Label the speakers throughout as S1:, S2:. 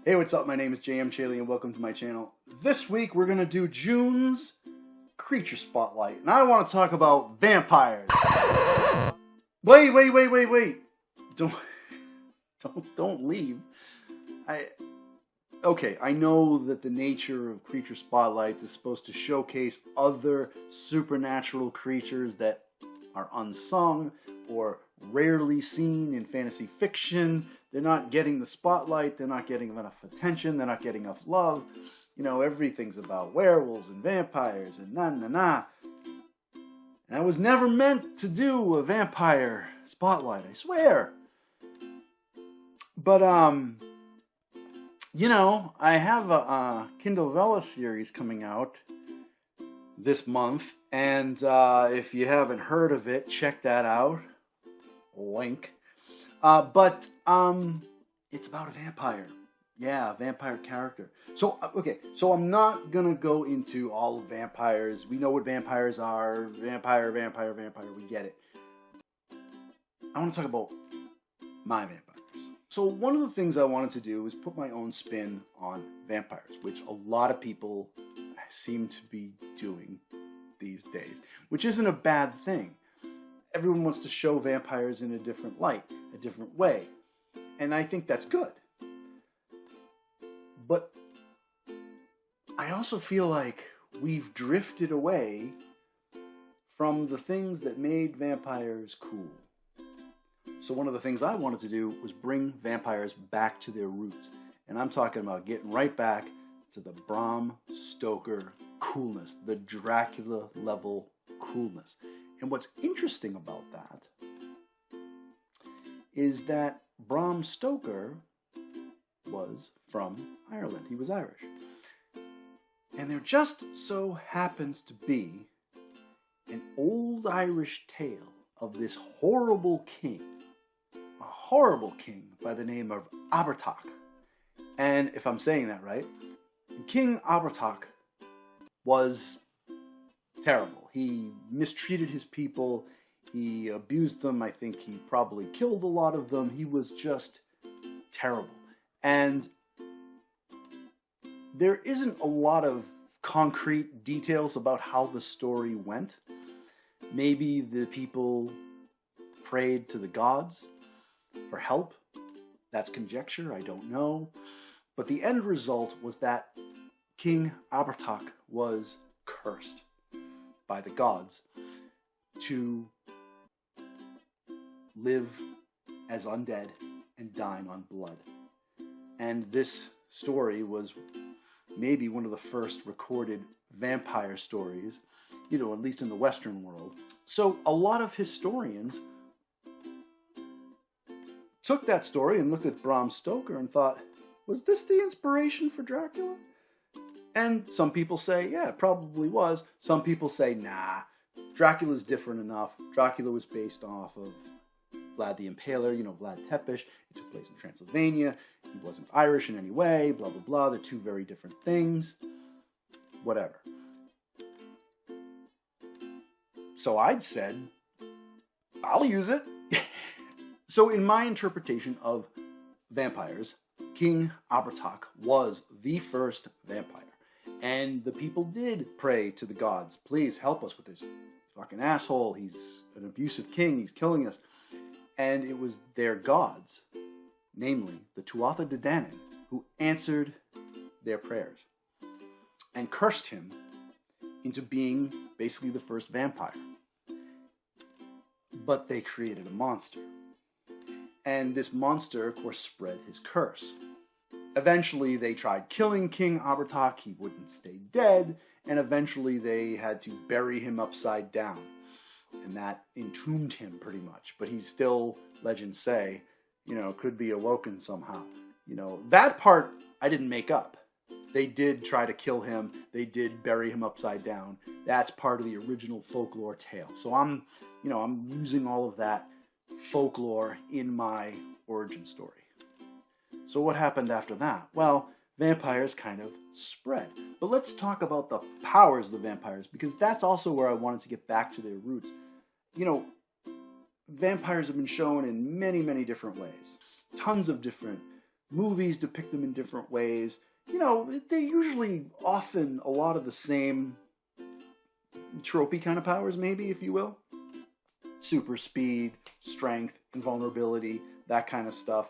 S1: Hey, what's up? My name is JM Chaley and welcome to my channel. This week we're going to do June's Creature Spotlight, and I want to talk about vampires. Wait. Don't leave. Okay, I know that the nature of Creature Spotlights is supposed to showcase other supernatural creatures that are unsung or rarely seen in fantasy fiction. They're not getting the spotlight, they're not getting enough attention, they're not getting enough love. You know, everything's about werewolves and vampires and na. And I was never meant to do a vampire spotlight, I swear. But, you know, I have a Kindle Vella series coming out this month, and if you haven't heard of it, check that out. Link. But it's about a vampire. Yeah, a vampire character. So, okay, so I'm not gonna go into all of vampires. We know what vampires are. Vampire, we get it. I want to talk about my vampires. So one of the things I wanted to do was put my own spin on vampires, which a lot of people seem to be doing these days, which isn't a bad thing. Everyone wants to show vampires in a different light, a different way, and I think that's good. But I also feel like we've drifted away from the things that made vampires cool. So one of the things I wanted to do was bring vampires back to their roots. And I'm talking about getting right back to the Bram Stoker coolness, the Dracula level coolness. And what's interesting about that is that Bram Stoker was from Ireland. He was Irish. And there just so happens to be an old Irish tale of this horrible king by the name of Abertach. And if I'm saying that right, King Abertach was terrible. He mistreated his people. He abused them. I think he probably killed a lot of them. He was just terrible. And there isn't a lot of concrete details about how the story went. Maybe the people prayed to the gods for help. That's conjecture, I don't know. But the end result was that King Abertach was cursed by the gods to live as undead and dine on blood. And this story was maybe one of the first recorded vampire stories, you know, at least in the Western world. So a lot of historians took that story and looked at Bram Stoker and thought, was this the inspiration for Dracula? And some people say, yeah, it probably was. Some people say, nah, Dracula's different enough. Dracula was based off of Vlad the Impaler, you know, Vlad Tepes. It took place in Transylvania. He wasn't Irish in any way, blah, blah, blah. They're two very different things. Whatever. So I'd said, I'll use it. So in my interpretation of vampires, King Abertach was the first vampire. And the people did pray to the gods, please help us with this fucking asshole. He's an abusive king. He's killing us. And it was their gods, namely the Tuatha De Danann, who answered their prayers and cursed him into being basically the first vampire. But they created a monster. And this monster, of course, spread his curse. Eventually, they tried killing King Abertach. He wouldn't stay dead. And eventually, they had to bury him upside down. And that entombed him pretty much. But he's still, legends say, you know, could be awoken somehow. You know, that part I didn't make up. They did try to kill him. They did bury him upside down. That's part of the original folklore tale. So I'm using all of that folklore in my origin story. So what happened after that? Well, vampires kind of spread. But let's talk about the powers of the vampires, because that's also where I wanted to get back to their roots. You know, vampires have been shown in many, many different ways. Tons of different movies depict them in different ways. You know, they're usually often a lot of the same tropey kind of powers, maybe, if you will. Super speed, strength, invulnerability, that kind of stuff.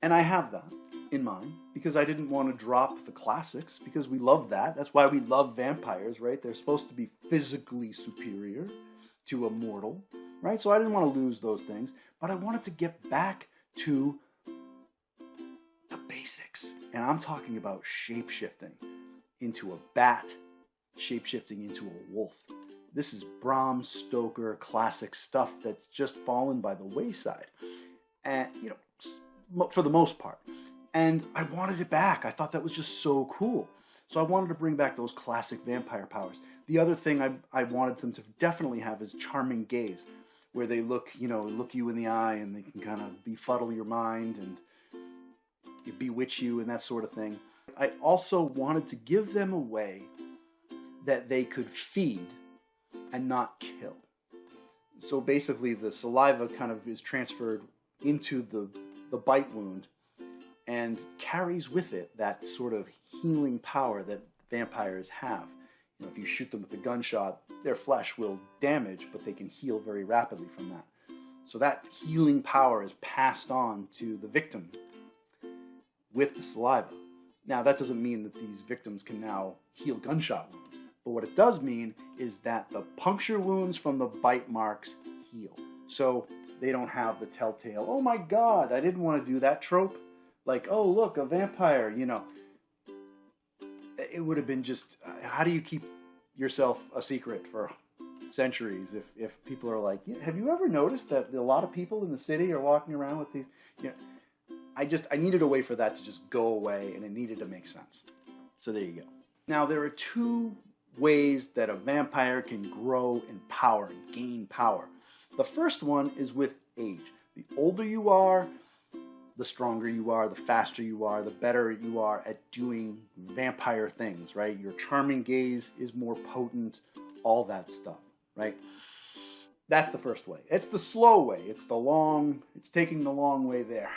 S1: And I have that in mind because I didn't want to drop the classics, because we love that. That's why we love vampires, right? They're supposed to be physically superior to a mortal, right? So I didn't want to lose those things, but I wanted to get back to the basics. And I'm talking about shape-shifting into a bat, shape-shifting into a wolf. This is Bram Stoker classic stuff that's just fallen by the wayside, and you know, for the most part. And I wanted it back. I thought that was just so cool. So I wanted to bring back those classic vampire powers. The other thing I wanted them to definitely have is charming gaze, where they look you in the eye and they can kind of befuddle your mind and bewitch you and that sort of thing. I also wanted to give them a way that they could feed and not kill. So basically the saliva kind of is transferred into the bite wound and carries with it that sort of healing power that vampires have. You know, if you shoot them with a gunshot, their flesh will damage, but they can heal very rapidly from that. So that healing power is passed on to the victim with the saliva. Now, that doesn't mean that these victims can now heal gunshot wounds, but what it does mean is that the puncture wounds from the bite marks heal. So they don't have the telltale, oh my God, I didn't want to do that trope. Like, oh, look, a vampire, you know. It would have been just, how do you keep yourself a secret for centuries if people are like, yeah, have you ever noticed that a lot of people in the city are walking around with these, you know, I needed a way for that to just go away, and it needed to make sense. So there you go. Now, there are two ways that a vampire can grow in power and gain power. The first one is with age. The older you are, the stronger you are, the faster you are, the better you are at doing vampire things, right? Your charming gaze is more potent, all that stuff, right? That's the first way. It's the slow way. It's taking the long way there.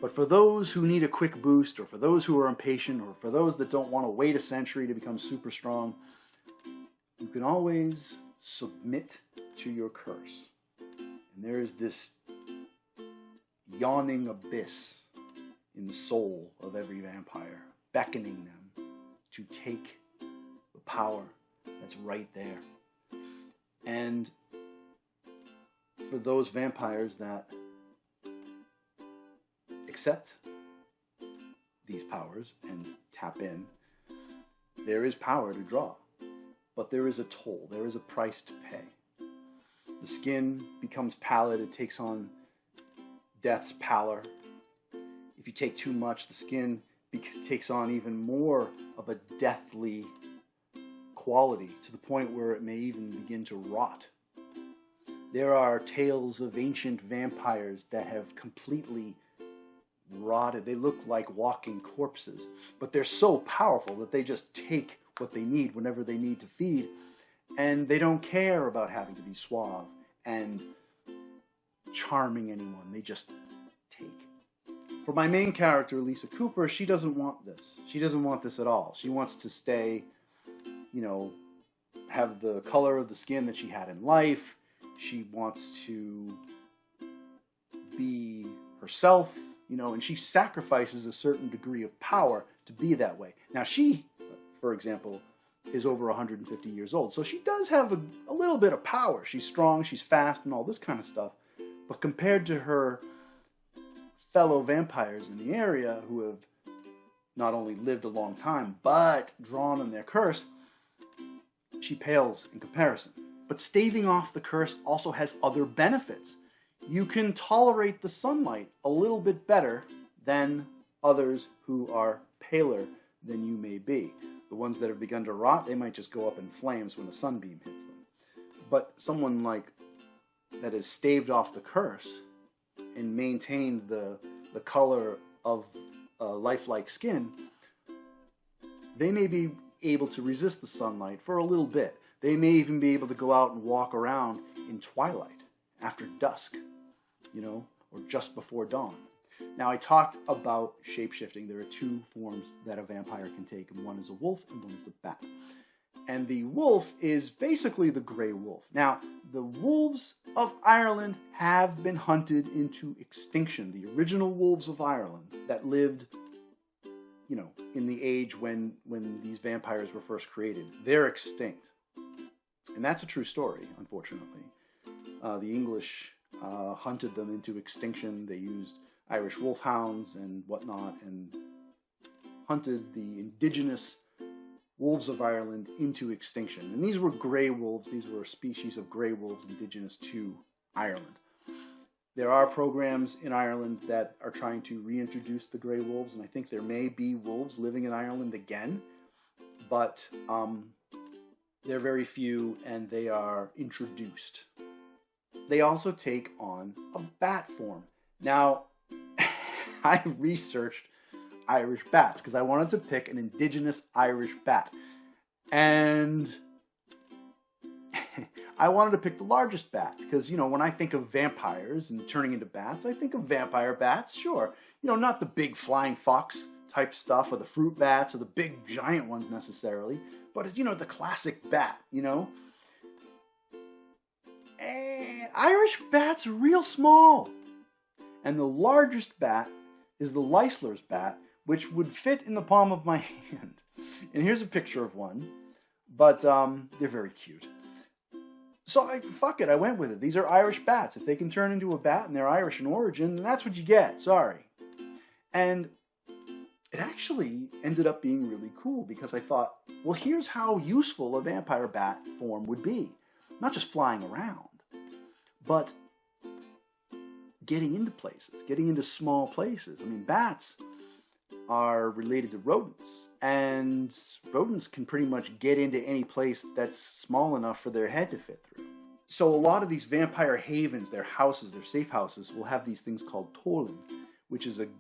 S1: But for those who need a quick boost, or for those who are impatient, or for those that don't want to wait a century to become super strong, you can always submit to your curse. And there is this yawning abyss in the soul of every vampire, beckoning them to take the power that's right there. And for those vampires that accept these powers and tap in, there is power to draw. But there is a toll, there is a price to pay. The skin becomes pallid, it takes on death's pallor. If you take too much, the skin takes on even more of a deathly quality, to the point where it may even begin to rot. There are tales of ancient vampires that have completely rotted. They look like walking corpses, but they're so powerful that they just take what they need whenever they need to feed, and they don't care about having to be suave and charming anyone. They just take. For my main character, Lisa Cooper, she doesn't want this. She doesn't want this at all. She wants to stay, have the color of the skin that she had in life. She wants to be herself, and she sacrifices a certain degree of power to be that way. Now she, for example, is over 150 years old, so she does have a little bit of power. She's strong, she's fast, and all this kind of stuff. But compared to her fellow vampires in the area, who have not only lived a long time, but drawn on their curse, she pales in comparison. But staving off the curse also has other benefits. You can tolerate the sunlight a little bit better than others who are paler than you may be. The ones that have begun to rot, they might just go up in flames when the sunbeam hits them. But someone that has staved off the curse and maintained the color of a lifelike skin, they may be able to resist the sunlight for a little bit. They may even be able to go out and walk around in twilight, after dusk, or just before dawn. Now, I talked about shape-shifting. There are two forms that a vampire can take, and one is a wolf and one is the bat. And the wolf is basically the gray wolf. Now, the wolves of Ireland have been hunted into extinction. The original wolves of Ireland that lived, you know, in the age when these vampires were first created, they're extinct. And that's a true story, unfortunately. The English hunted them into extinction. They used Irish wolfhounds and whatnot and hunted the indigenous wolves of Ireland into extinction. And these were gray wolves. These were a species of gray wolves indigenous to Ireland. There are programs in Ireland that are trying to reintroduce the gray wolves, and I think there may be wolves living in Ireland again, but they're very few and they are introduced. They also take on a bat form. Now, I researched Irish bats because I wanted to pick an indigenous Irish bat. And I wanted to pick the largest bat because, you know, when I think of vampires and turning into bats, I think of vampire bats, sure. You know, not the big flying fox type stuff or the fruit bats or the big giant ones necessarily, but, you know, the classic bat, you know. And Irish bats are real small. And the largest bat is the Leisler's bat, which would fit in the palm of my hand. And here's a picture of one, but they're very cute. So fuck it, I went with it. These are Irish bats. If they can turn into a bat and they're Irish in origin, then that's what you get. Sorry. And it actually ended up being really cool because I thought, well, here's how useful a vampire bat form would be. Not just flying around, but getting into places, getting into small places. I mean, bats are related to rodents, and rodents can pretty much get into any place that's small enough for their head to fit through. So a lot of these vampire havens, their houses, their safe houses, will have these things called tolling, which is an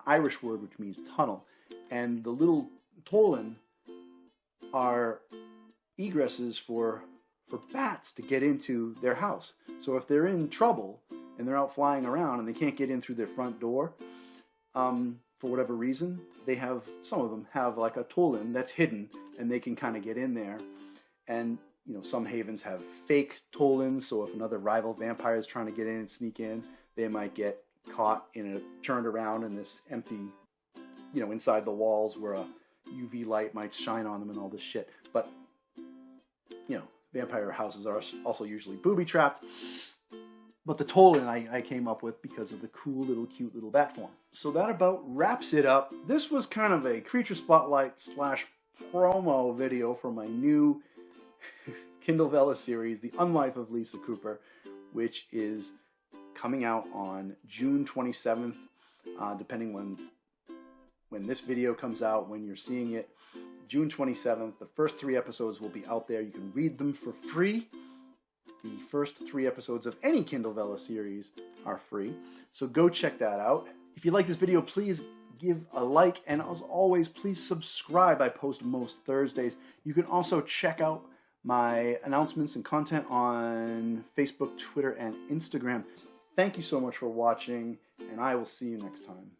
S1: Irish word which means tunnel. And the little tolling are egresses for bats to get into their house. So if they're in trouble and they're out flying around and they can't get in through their front door, for whatever reason, some of them have like a tolling that's hidden and they can kind of get in there. And, you know, some havens have fake tollins, so if another rival vampire is trying to get in and sneak in, they might get caught turned around in this empty, you know, inside the walls where a UV light might shine on them and all this shit. But, you know, vampire houses are also usually booby-trapped. But the tolling I came up with because of the cool little cute little bat form. So that about wraps it up. This was kind of a creature spotlight / promo video for my new Kindle Vella series, The Unlife of Lisa Cooper, which is coming out on June 27th, depending when this video comes out, when you're seeing it. June 27th, the first 3 episodes will be out there. You can read them for free. The first 3 episodes of any Kindle Vella series are free, so go check that out. If you like this video, please give a like, and as always, please subscribe. I post most Thursdays. You can also check out my announcements and content on Facebook, Twitter, and Instagram. Thank you so much for watching, and I will see you next time.